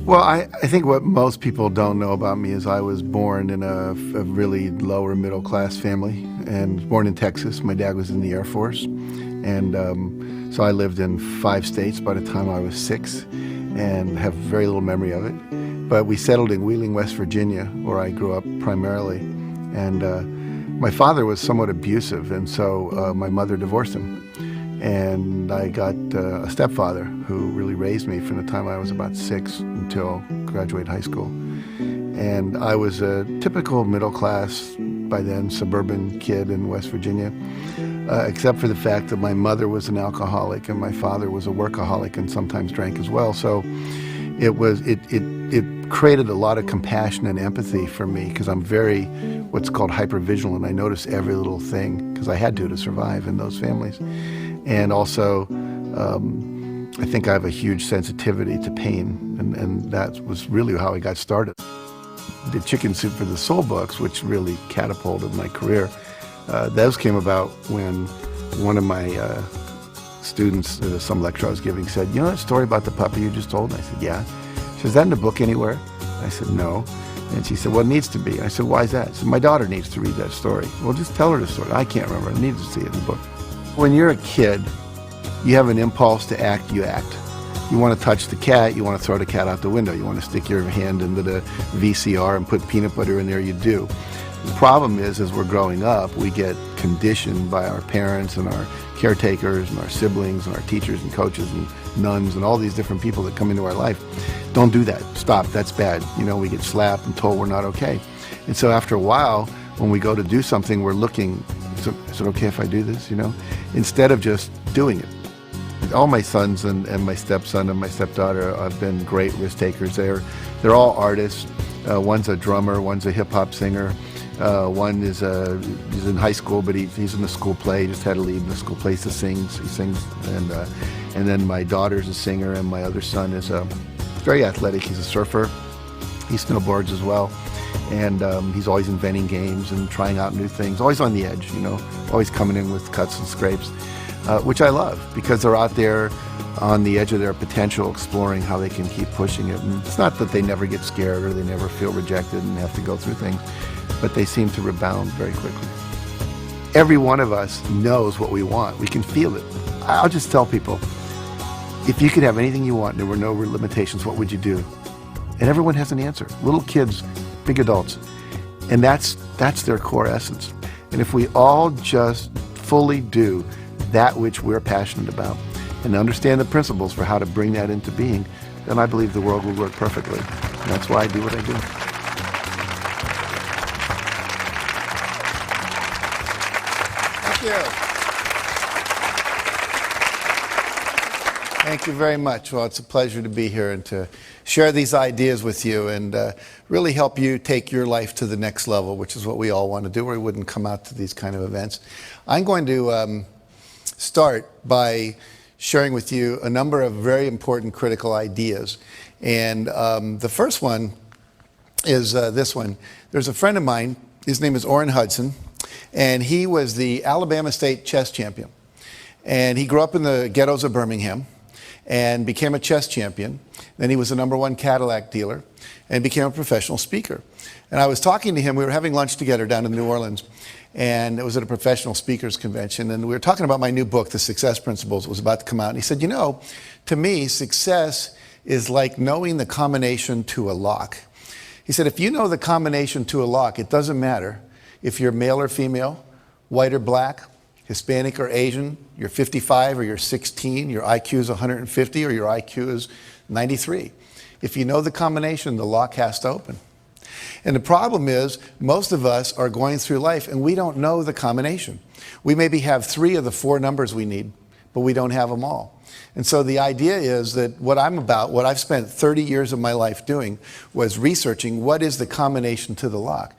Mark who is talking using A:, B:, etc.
A: Well, I think what most people don't know about me is I was born in a really lower middle class family and born in Texas. My dad was in the Air Force. And so I lived in 5 states by the time I was 6 and have very little memory of it. But we settled in Wheeling, West Virginia, where I grew up primarily. And my father was somewhat abusive, and so my mother divorced him. And I got a stepfather who really raised me from the time I was about 6 until graduate high school. And I was a typical middle class, by then, suburban kid in West Virginia, except for the fact that my mother was an alcoholic and my father was a workaholic and sometimes drank as well. So it created a lot of compassion and empathy for me because I'm very what's called hypervigilant. I notice every little thing because I had to survive in those families. And also, I think I have a huge sensitivity to pain, and that was really how I got started. The Chicken Soup for the Soul books, which really catapulted my career, those came about when one of my students, some lecture I was giving, said, "You know that story about the puppy you just told?" And I said, "Yeah." She said, "Is that in the book anywhere?" I said, "No." And she said, "Well, it needs to be." I said, "Why is that?" She said, "My daughter needs to read that story." "Well, just tell her the story." "I can't remember. I need to see it in the book." When you're a kid, you have an impulse to act, you act. You want to touch the cat, you want to throw the cat out the window. You want to stick your hand into the VCR and put peanut butter in there, you do. The problem is, as we're growing up, we get conditioned by our parents and our caretakers and our siblings and our teachers and coaches and nuns and all these different people that come into our life. Don't do that. Stop. That's bad. You know, we get slapped and told we're not okay. And so after a while, when we go to do something, we're looking, is it okay if I do this, you know? Instead of just doing it. All my sons and my stepson and my stepdaughter have been great risk takers. They're all artists. One's a drummer, one's a hip hop singer. One is he's in high school, but he's in the school play. He just had to leave the school play. He sings, and then my daughter's a singer, and my other son is very athletic. He's a surfer. He snowboards as well, and he's always inventing games and trying out new things. Always on the edge, you know. Always coming in with cuts and scrapes, which I love because they're out there on the edge of their potential, exploring how they can keep pushing it. And it's not that they never get scared or they never feel rejected and have to go through things, but they seem to rebound very quickly. Every one of us knows what we want. We can feel it. I'll just tell people, if you could have anything you want and there were no limitations, what would you do? And everyone has an answer. Little kids, big adults. And that's their core essence. And if we all just fully do that which we're passionate about and understand the principles for how to bring that into being, then I believe the world will work perfectly. And that's why I do what I do. Thank you. Thank you very much. Well, it's a pleasure to be here and to share these ideas with you and really help you take your life to the next level, which is what we all want to do, or we wouldn't come out to these kind of events. I'm going to start by sharing with you a number of very important critical ideas. And the first one is this one. There's a friend of mine, his name is Orrin Hudson, and he was the Alabama State chess champion. And he grew up in the ghettos of Birmingham and became a chess champion. Then he was the #1 Cadillac dealer and became a professional speaker. And I was talking to him, we were having lunch together down in New Orleans, and it was at a professional speakers convention, and we were talking about my new book, The Success Principles. It was about to come out, and he said, you know, to me, success is like knowing the combination to a lock. He said, if you know the combination to a lock, it doesn't matter if you're male or female, white or black, Hispanic or Asian, you're 55 or you're 16, your IQ is 150 or your IQ is 93. If you know the combination, the lock has to open. And the problem is, most of us are going through life and we don't know the combination. We maybe have 3 of the 4 numbers we need, but we don't have them all. And so the idea is that what I'm about, what I've spent 30 years of my life doing, was researching what is the combination to the lock.